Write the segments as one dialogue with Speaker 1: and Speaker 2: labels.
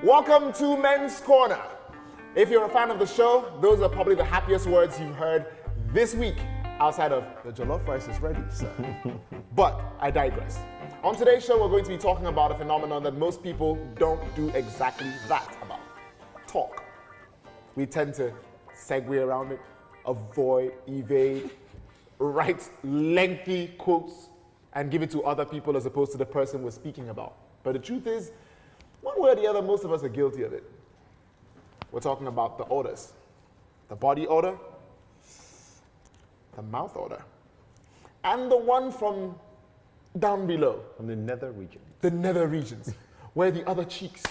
Speaker 1: Welcome to Men's Corner. If you're a fan of the show, those are probably the happiest words you've heard this week, outside of the jollof rice is ready, sir. But I digress. On today's show, we're going to be talking about a phenomenon that most people don't do exactly that about. Talk. We tend to segue around it, avoid, evade, write lengthy quotes, and give it to other people as opposed to the person we're speaking about. But the truth is, one way or the other, most of us are guilty of it. We're talking about the odors. The body odor, the mouth odor, and the one from down below.
Speaker 2: From the nether region.
Speaker 1: The nether regions, where the other cheeks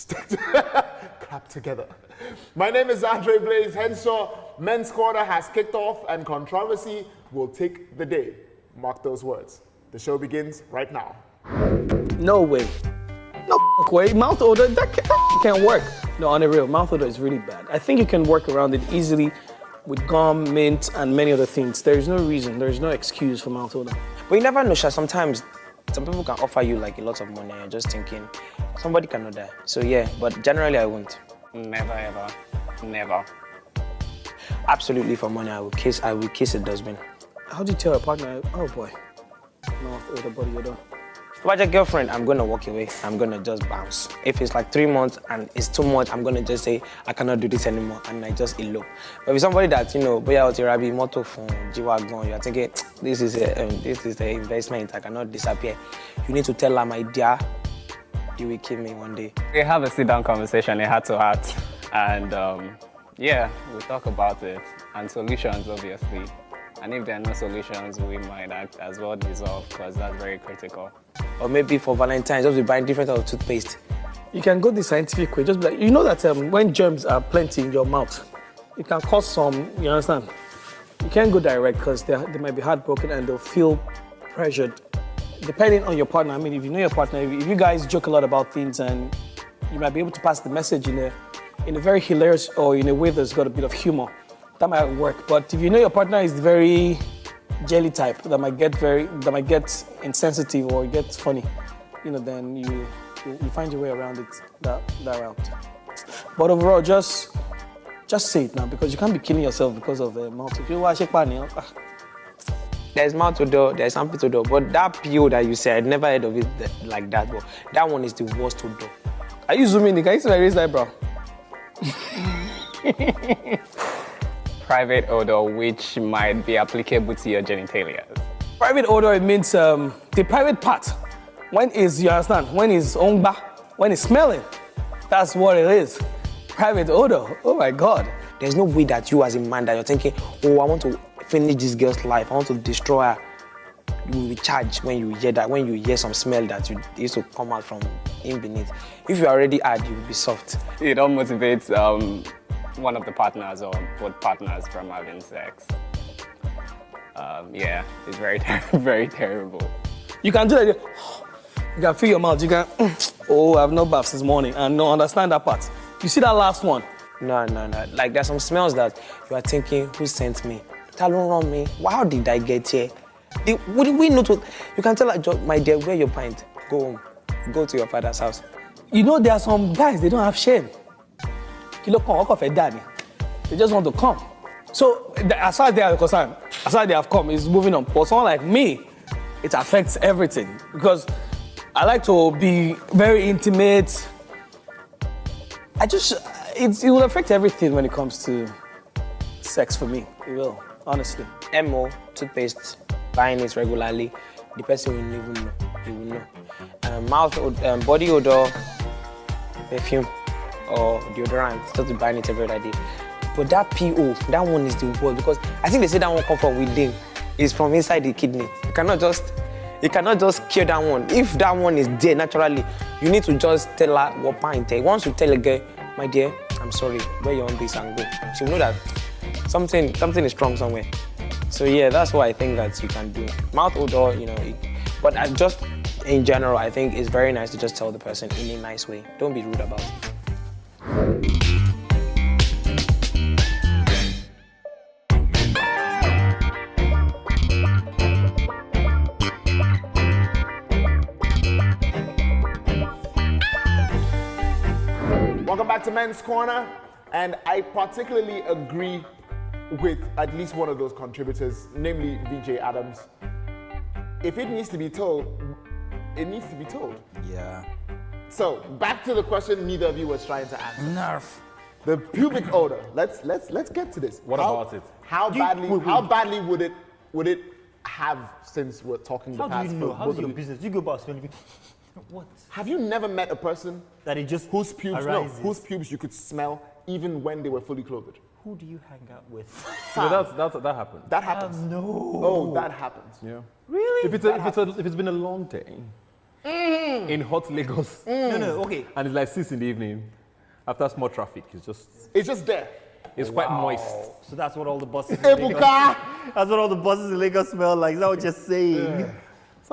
Speaker 1: clap together. My name is Andre Blaze Henshaw. Men's Corner has kicked off and controversy will take the day. Mark those words. The show begins right now.
Speaker 3: No way. No way. Mouth odor, that can't work. No, on the real, mouth odor is really bad. I think you can work around it easily with gum, mint, and many other things. There is no reason, there is no excuse for mouth odor.
Speaker 4: But you never know, Sha. Sometimes some people can offer you like a lot of money and you're just thinking, somebody cannot die. So yeah, but generally I won't.
Speaker 5: Never ever. Never.
Speaker 4: Absolutely for money, I will kiss a dustbin.
Speaker 3: How do you tell a partner, oh boy, mouth odor, body odor?
Speaker 4: If I have a girlfriend, I'm gonna walk away. I'm gonna just bounce. If it's like 3 months and it's too much, I'm gonna just say, I cannot do this anymore, and I just elope. But with somebody that, boya otirabi, moto phone, G-Wagon, you're thinking, this is the investment, I cannot disappear. You need to tell her, my dear, you will kill me one day.
Speaker 5: We have a sit-down conversation, a heart-to-heart, and yeah, we'll talk about it, and solutions, obviously. And if there are no solutions, we might as well dissolve, because that's very critical.
Speaker 4: Or maybe for Valentine's, just be buying different types of toothpaste.
Speaker 3: You can go the scientific way. Just be like, you know that when germs are plenty in your mouth, it can cause some, you understand? You can't go direct because they might be heartbroken and they'll feel pressured. Depending on your partner, I mean, if you know your partner, if you guys joke a lot about things and you might be able to pass the message in a very hilarious or in a way that's got a bit of humor, that might work. But if you know your partner is very jelly type, that might get insensitive or get funny, then you find your way around it that route. But overall, just say it now, because you can't be killing yourself because of mouth. If you watch it,
Speaker 4: There's mouth odor, there's armpit odor, but that PO that you said, I'd never heard of it like that, but that one is the worst odor.
Speaker 3: Are you zooming in? Can you see my raised eyebrow?
Speaker 5: Private odor, which might be applicable to your genitalia.
Speaker 3: Private odor, it means the private part. When is, you understand, when is ongba, when it's smelling, that's what it is. Private odor, oh my God.
Speaker 4: There's no way that you as a man that you're thinking, oh, I want to finish this girl's life, I want to destroy her. You will be charged when you hear that, when you hear some smell that used to come out from in beneath. If you're already hard, you will be soft.
Speaker 5: It all motivates one of the partners or both partners from having sex. Yeah, it's very, very terrible.
Speaker 3: You can do that. You can feel your mouth. You can, I have no bath since morning, and no understand that part. You see that last one?
Speaker 4: No. Like there's some smells that you are thinking, who sent me? Tell on me. How did I get here? Would we know to? You can tell her, my dear, where your pint? Go home. Go to your father's house.
Speaker 3: There are some guys, they don't have shame. They just want to come. So as far as they are concerned, as far as they have come, it's moving on. For someone like me, it affects everything because I like to be very intimate. It will affect everything when it comes to sex for me. It will, honestly.
Speaker 4: MO, toothpaste, buying it regularly, the person will even know. He will know. Mouth, body odor, perfume, or deodorant, just be buying it every other day. But that PO, that one is the worst because I think they say that one comes from within. It's from inside the kidney. You cannot just cure that one. If that one is there naturally, you need to just tell her what pint take. Once you tell a girl, my dear, I'm sorry, wear your own this and go. She will know that something is wrong somewhere. So yeah, that's what I think that you can do. Mouth odor, but in general, I think it's very nice to just tell the person in a nice way. Don't be rude about it.
Speaker 1: Welcome back to Men's Corner. And I particularly agree with at least one of those contributors, namely VJ Adams. If it needs to be told, it needs to be told.
Speaker 2: Yeah.
Speaker 1: So back to the question neither of you was trying to answer.
Speaker 2: Nerf.
Speaker 1: The pubic odor. Let's get to this.
Speaker 6: What about it?
Speaker 1: How badly would it have, since we're talking the
Speaker 2: How
Speaker 1: past?
Speaker 2: do you know?
Speaker 1: for
Speaker 2: How's
Speaker 1: both of
Speaker 2: your
Speaker 1: you?
Speaker 2: business? You go about smelling. What?
Speaker 1: Have you never met a person
Speaker 2: That it just
Speaker 1: whose pubes
Speaker 2: arises.
Speaker 1: whose pubes you could smell even when they were fully clothed?
Speaker 2: Who do you hang out with?
Speaker 6: So that happens.
Speaker 1: That happens.
Speaker 2: No.
Speaker 1: Oh, that happens.
Speaker 6: Yeah.
Speaker 2: Really?
Speaker 6: If it's been a long day in hot Lagos,
Speaker 2: No, okay.
Speaker 6: and it's like 6 in the evening, after small traffic,
Speaker 1: It's just there.
Speaker 6: it's quite moist.
Speaker 2: So that's what all the buses in Lagos,
Speaker 1: Ebuka!
Speaker 2: that's what all the buses in Lagos smell like. Is that what you're saying?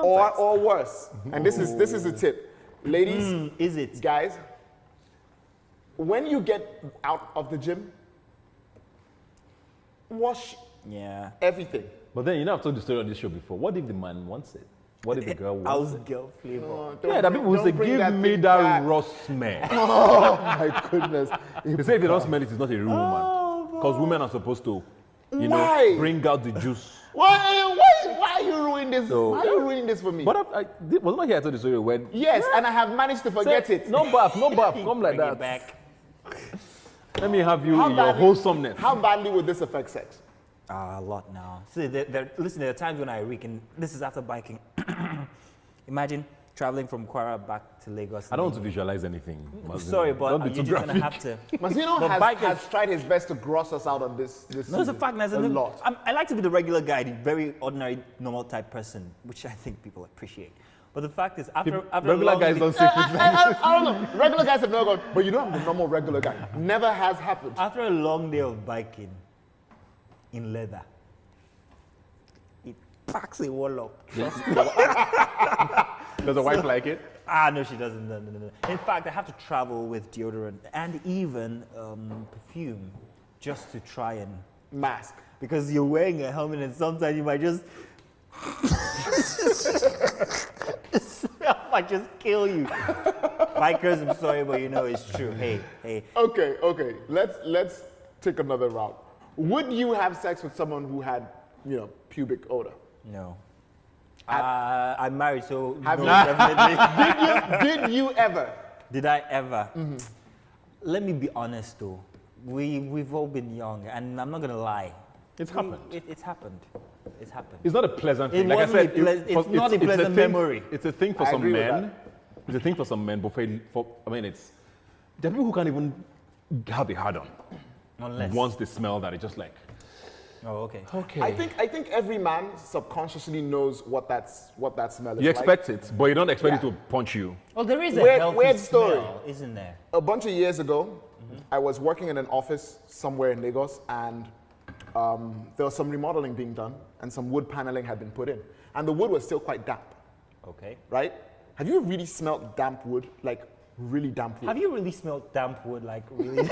Speaker 1: Or worse. And this is a tip. Ladies,
Speaker 2: Is it?
Speaker 1: guys, when you get out of the gym, wash
Speaker 2: Yeah.
Speaker 1: everything.
Speaker 6: But then, you know, I've told the story on this show before. What if the man wants it? What if the girl wants
Speaker 2: House
Speaker 6: it?
Speaker 2: girl flavor.
Speaker 6: Yeah, that people will say, give me
Speaker 1: thing
Speaker 6: that
Speaker 1: back."
Speaker 6: raw smell.
Speaker 1: Oh my goodness.
Speaker 6: They say if you don't smell it, it's not a real woman. Because women are supposed to, you
Speaker 1: Why?
Speaker 6: know, bring out the juice.
Speaker 1: Why are you ruining this?
Speaker 6: So-
Speaker 1: Why are you ruining this for me?
Speaker 6: But was not here I told the story when.
Speaker 1: Yes, and I have managed to forget it.
Speaker 6: No bath, come like
Speaker 2: Bring
Speaker 6: that.
Speaker 2: it back.
Speaker 6: Let me have you
Speaker 1: How
Speaker 6: in your
Speaker 1: badly-
Speaker 6: wholesomeness.
Speaker 1: How badly would this affect sex?
Speaker 2: A lot now. See, listen, there are times when I reckon, this is after biking. Imagine traveling from Kwara back to Lagos.
Speaker 6: I don't want to visualize anything.
Speaker 2: Sorry, but
Speaker 6: Don't be
Speaker 2: you're
Speaker 6: too
Speaker 2: just gonna
Speaker 6: graphic.
Speaker 2: have to.
Speaker 1: Masino
Speaker 2: But
Speaker 1: has tried his best to gross us out on this
Speaker 2: No, it's a
Speaker 1: season.
Speaker 2: fact.
Speaker 1: A lot.
Speaker 2: I like to be the regular guy, the very ordinary, normal type person, which I think people appreciate. But the fact is, after a
Speaker 6: Regular
Speaker 2: long
Speaker 6: guys
Speaker 2: day-
Speaker 6: don't say things like
Speaker 1: I don't know. Regular guys have never gone, but you know I'm the normal regular guy. Never has happened.
Speaker 2: After a long day of biking in leather, it packs a wall up.
Speaker 6: Does a wife like it?
Speaker 2: No, she doesn't. No. In fact, I have to travel with deodorant and even perfume just to try and,
Speaker 1: Mask.
Speaker 2: because you're wearing a helmet and sometimes you might just smell might just kill you. Bikers, I'm sorry, but you know it's true. Hey.
Speaker 1: Okay. Let's take another route. Would you have sex with someone who had, pubic odor?
Speaker 2: No. I'm married, so
Speaker 1: Have
Speaker 2: no,
Speaker 1: you-
Speaker 2: definitely.
Speaker 1: Did you ever?
Speaker 2: Did I ever? Let me be honest though. We've all been young, and I'm not gonna lie.
Speaker 6: It's happened.
Speaker 2: It's happened. It's happened.
Speaker 6: It's not a pleasant
Speaker 2: It
Speaker 6: thing. Like I
Speaker 2: wasn't
Speaker 6: said,
Speaker 2: a pleas- it's not a pleasant
Speaker 6: thing-
Speaker 2: memory.
Speaker 6: It's a thing for
Speaker 1: I
Speaker 6: some
Speaker 1: agree with
Speaker 6: men. It's a thing for some men, but there are people who can't even have a hard on
Speaker 2: Unless.
Speaker 6: once they smell that. It's just like,
Speaker 2: Oh, okay.
Speaker 6: okay.
Speaker 1: I think every man subconsciously knows what that smell is
Speaker 6: you
Speaker 1: like.
Speaker 6: expect it, but you don't expect
Speaker 1: Yeah.
Speaker 6: it to punch you.
Speaker 2: Well, there is a
Speaker 1: Weird-
Speaker 2: healthy
Speaker 1: weird story.
Speaker 2: smell, isn't there?
Speaker 1: A bunch of years ago, I was working in an office somewhere in Lagos, and there was some remodeling being done, and some wood paneling had been put in, and the wood was still quite damp,
Speaker 2: Okay.
Speaker 1: right? Have you really smelled damp wood, like really damp wood?
Speaker 2: Have you really smelled damp wood, like really?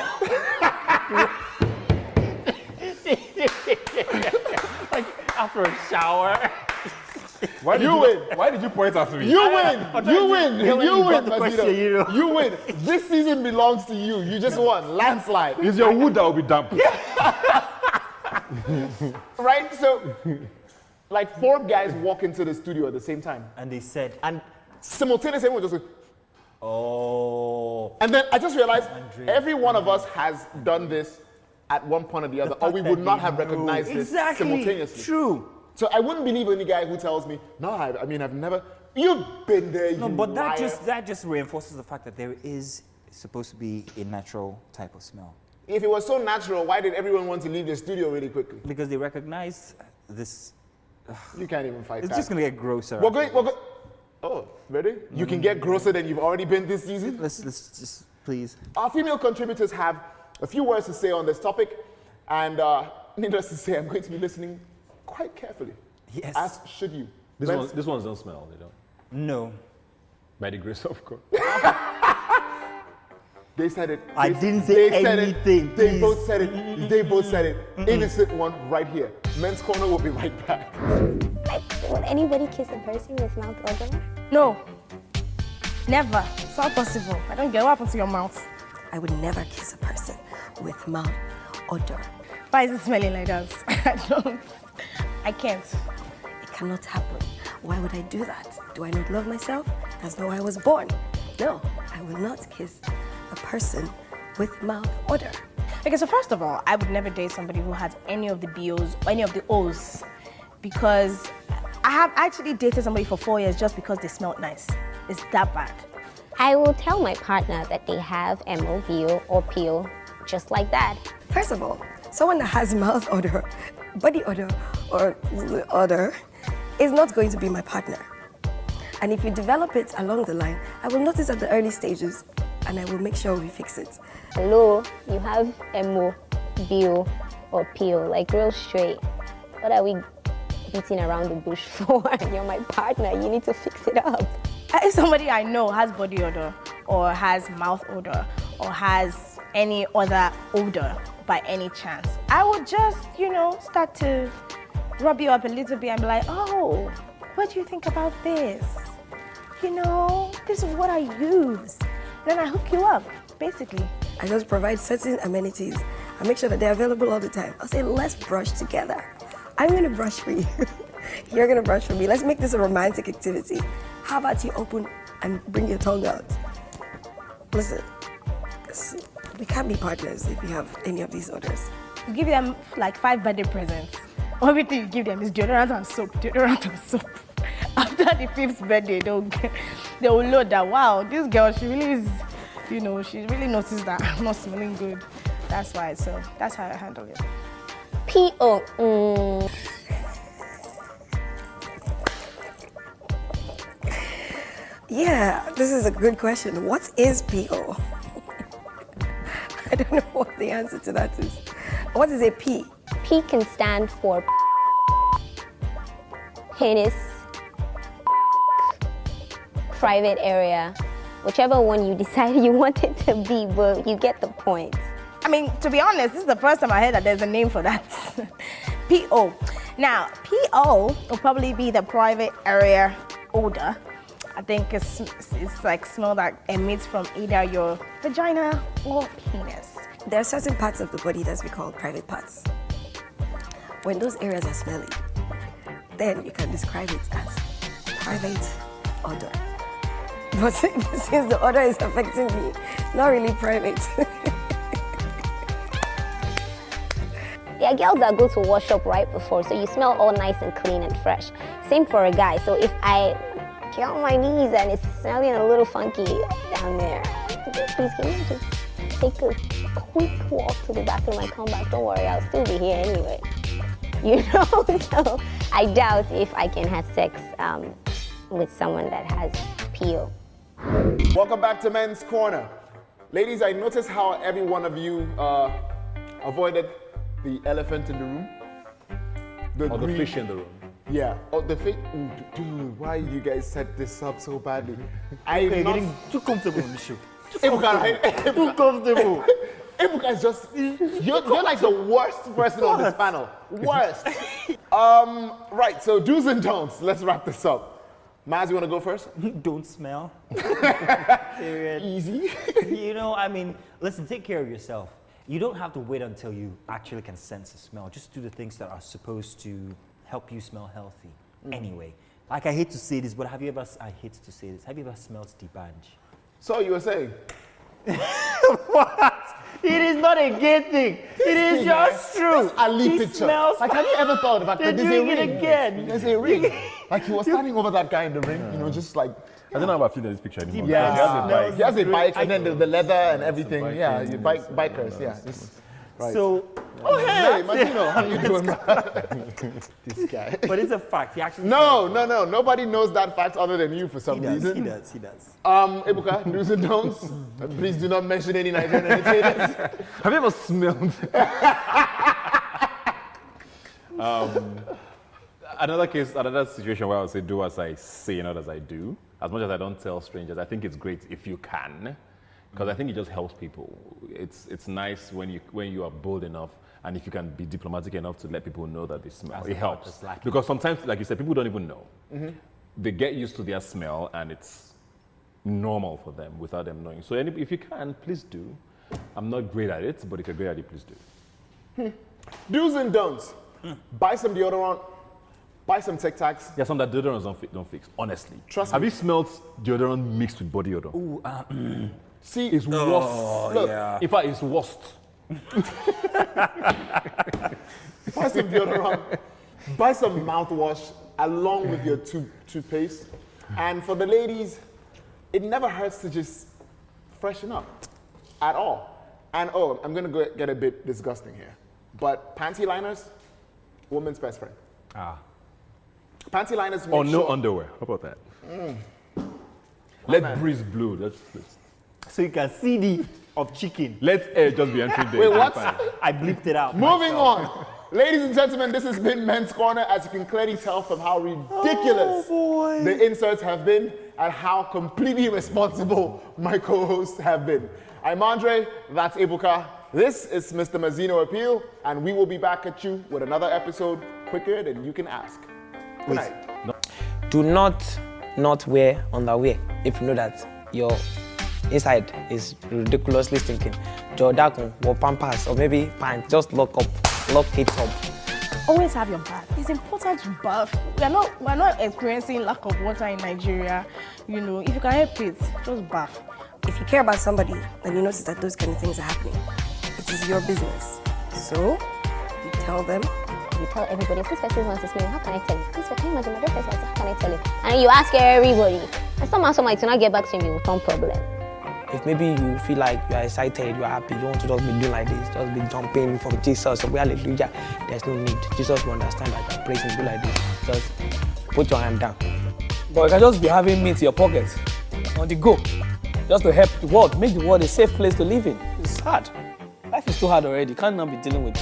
Speaker 2: like after a shower?
Speaker 6: Why
Speaker 1: You win.
Speaker 6: Why did you point at me?
Speaker 1: You win! You win!
Speaker 2: Helen,
Speaker 1: You
Speaker 2: you got
Speaker 1: win,
Speaker 2: the
Speaker 1: Masino.
Speaker 2: question, you know.
Speaker 1: You win! This season belongs to you. You just won. Landslide.
Speaker 6: It's your wood that will be damp.
Speaker 1: Right? So, like 4 guys walk into the studio at the same time.
Speaker 2: And they said,
Speaker 1: And simultaneously, everyone just went,
Speaker 2: oh.
Speaker 1: and then I just realized
Speaker 2: Andre.
Speaker 1: every one of us has done this at one point or the other, or we would not have recognized this
Speaker 2: Exactly.
Speaker 1: simultaneously.
Speaker 2: True.
Speaker 1: So I wouldn't believe any guy who tells me, no, I've never, you've been there,
Speaker 2: No,
Speaker 1: you
Speaker 2: but
Speaker 1: liar.
Speaker 2: that just reinforces the fact that there is supposed to be a natural type of smell.
Speaker 1: If it was so natural, why did everyone want to leave the studio really quickly?
Speaker 2: Because they recognize this.
Speaker 1: You can't even fight
Speaker 2: It's
Speaker 1: that.
Speaker 2: just gonna get grosser.
Speaker 1: We're going, oh, ready? You can get grosser than you've already been this season?
Speaker 2: Let's just please.
Speaker 1: Our female contributors have a few words to say on this topic, and needless to say, I'm going to be listening quite carefully.
Speaker 2: Yes.
Speaker 1: As should you.
Speaker 6: This
Speaker 1: Let's-
Speaker 6: ones don't smell. They don't.
Speaker 2: No.
Speaker 6: By the grace of God.
Speaker 1: They said it.
Speaker 2: I
Speaker 1: They-
Speaker 2: didn't say
Speaker 1: they said it.
Speaker 2: anything,
Speaker 1: They
Speaker 2: please.
Speaker 1: both said it. They both said it. Innocent one right here. Men's Corner will be right back.
Speaker 7: Would anybody kiss a person with mouth odor?
Speaker 8: No. Never. It's not possible. I don't get what happened to your mouth. I would never kiss a person with mouth odor.
Speaker 9: Why is it smelling like that? I can't.
Speaker 8: It cannot happen. Why would I do that? Do I not love myself? That's not why I was born. No, I will not kiss a person with mouth odor.
Speaker 9: Okay, so first of all, I would never date somebody who has any of the BOs or any of the O's, because I have actually dated somebody for 4 years just because they smelled nice. It's that bad.
Speaker 7: I will tell my partner that they have MO, BO, or PO, just like that.
Speaker 8: First of all, someone that has mouth odor, body odor, or odor is not going to be my partner. And if you develop it along the line, I will notice at the early stages and I will make sure we fix it.
Speaker 7: Hello, you have MO, BO, or PO, like real straight. What are we beating around the bush for? You're my partner, you need to fix it up.
Speaker 9: If somebody I know has body odor, or has mouth odor, or has any other odor by any chance, I would just, start to rub you up a little bit and be like, oh, what do you think about this? This is what I use. Then I hook you up, basically.
Speaker 8: I just provide certain amenities. I make sure that they're available all the time. I'll say, let's brush together. I'm gonna brush for you. You're gonna brush for me. Let's make this a romantic activity. How about you open and bring your tongue out? Listen, we can't be partners if you have any of these odors.
Speaker 9: You give them like 5 birthday presents. Everything you give them is deodorant and soap, deodorant and soap. After the 5th birthday, they will load that, wow, this girl, she really is, she really noticed that I'm not smelling good. That's why, so that's how I handle it.
Speaker 7: PO.
Speaker 8: Yeah, this is a good question. What is PO? I don't know what the answer to that is. What is a P?
Speaker 7: P can stand for penis, private area, whichever one you decide you want it to be, but you get the point.
Speaker 9: I mean, to be honest, this is the first time I heard that there's a name for that. PO. Now, PO will probably be the private area odor. I think it's like smell that emits from either your vagina or penis.
Speaker 8: There are certain parts of the body that we call private parts. When those areas are smelly, then you can describe it as private odor. But since the odor is affecting me, not really private.
Speaker 7: There are girls that go to wash up right before, so you smell all nice and clean and fresh. Same for a guy. So if I get on my knees and it's smelling a little funky down there, please can you just take a quick walk to the bathroom and come back? Don't worry, I'll still be here anyway. So I doubt if I can have sex with someone that has PO.
Speaker 1: Welcome back to Men's Corner. Ladies, I noticed how every one of you avoided the elephant in the room.
Speaker 6: Or the fish in the room.
Speaker 1: Yeah. Oh, the fish. Dude, why you guys set this up so badly?
Speaker 2: You're getting too comfortable on the show.
Speaker 1: Ebuka,
Speaker 2: Too comfortable.
Speaker 1: Ebuka is just, you're like the worst person on this panel. Worst. Right, so do's and don'ts. Let's wrap this up. Maz, you want to go first?
Speaker 2: Don't smell. Period.
Speaker 1: Easy.
Speaker 2: Listen, take care of yourself. You don't have to wait until you actually can sense a smell. Just do the things that are supposed to help you smell healthy. Anyway, like I hate to say this, but have you ever smelled Dibanj?
Speaker 1: So you were saying?
Speaker 2: What? It is not a gay thing. It is just true.
Speaker 1: Ali
Speaker 2: He
Speaker 1: picture.
Speaker 2: smells.
Speaker 1: Like, have you ever thought about
Speaker 2: They're
Speaker 1: that? There's a
Speaker 2: doing it
Speaker 1: ring.
Speaker 2: again.
Speaker 1: There's a ring. Like he was standing over that guy in the ring, just like.
Speaker 6: I don't know about feeling this picture anymore.
Speaker 1: Yeah,
Speaker 6: He has a bike.
Speaker 1: he has a bike, and then the leather and everything.
Speaker 6: bike
Speaker 1: Yeah,
Speaker 6: thing,
Speaker 1: you
Speaker 6: yes.
Speaker 1: bikers. Yeah. Right.
Speaker 2: So,
Speaker 1: Oh hey, Martino, how you doing? This guy.
Speaker 2: but it's a fact. He actually.
Speaker 1: No. Nobody knows that fact other than you for some reason.
Speaker 2: He does.
Speaker 1: Ebuka, do's and don'ts. Please do not mention any Nigerian entertainers.
Speaker 6: Have you ever smelled? Another situation where I would say do as I say, not as I do. As much as I don't tell strangers, I think it's great if you can, because I think it just helps people. It's nice when you are bold enough, and if you can be diplomatic enough to let people know that they smell. It helps. Because sometimes, like you said, people don't even know. They get used to their smell, and it's normal for them without them knowing. So if you can, please do. I'm not great at it, but if you're great at it, please do.
Speaker 1: Do's and don'ts. Buy some deodorant. Buy some Tic Tacs.
Speaker 6: Yeah, some that deodorants don't fix, honestly.
Speaker 1: Trust
Speaker 6: Have
Speaker 1: me.
Speaker 6: you smelled deodorant mixed with body odor?
Speaker 2: Ooh,
Speaker 1: See,
Speaker 6: It's worse. Look,
Speaker 2: yeah.
Speaker 6: in fact, it's worst.
Speaker 1: buy some deodorant. Buy some mouthwash along with your toothpaste. And for the ladies, it never hurts to just freshen up at all. And oh, I'm gonna get a bit disgusting here, but panty liners, woman's best friend. Panty liners make
Speaker 6: Or no
Speaker 1: sure-
Speaker 6: underwear. How about that? Let breeze blow. That's
Speaker 2: so you can see the of chicken.
Speaker 6: let air just be entering there.
Speaker 1: Wait, what?
Speaker 2: I bleeped it out.
Speaker 1: Moving on. Ladies and gentlemen, this has been Men's Corner. As you can clearly tell from how ridiculous the inserts have been and how completely irresponsible my co-hosts have been. I'm Andre, that's Ebuka. This is Mr. Mazzino Appeal, and we will be back at you with another episode quicker than you can ask. Good night.
Speaker 4: Do not wear underwear if you know that your inside is ridiculously stinking. Jodakun or pampers or maybe pants, just lock it up.
Speaker 9: Always have your bath. It's important to bath. We're not experiencing lack of water in Nigeria. You know, if you can help it, just bath.
Speaker 8: If you care about somebody, then you notice that those kind of things are happening. It is your business. So, you tell them.
Speaker 7: You tell everybody, if this person wants to smell, how can I tell you? This person, can you imagine my person wants to, how can I tell you? And you ask everybody. And somehow to not get back to you with some problem.
Speaker 4: If maybe you feel like you are excited, you are happy, you want to just be doing like this, just be jumping for Jesus, or hallelujah, there's no need. Jesus will understand that you are praising, do like this. Just put your hand down.
Speaker 3: But you can just be having meat in your pocket, on the go, just to help the world, make the world a safe place to live in. It's hard. Life is too hard already. You can't now be dealing with.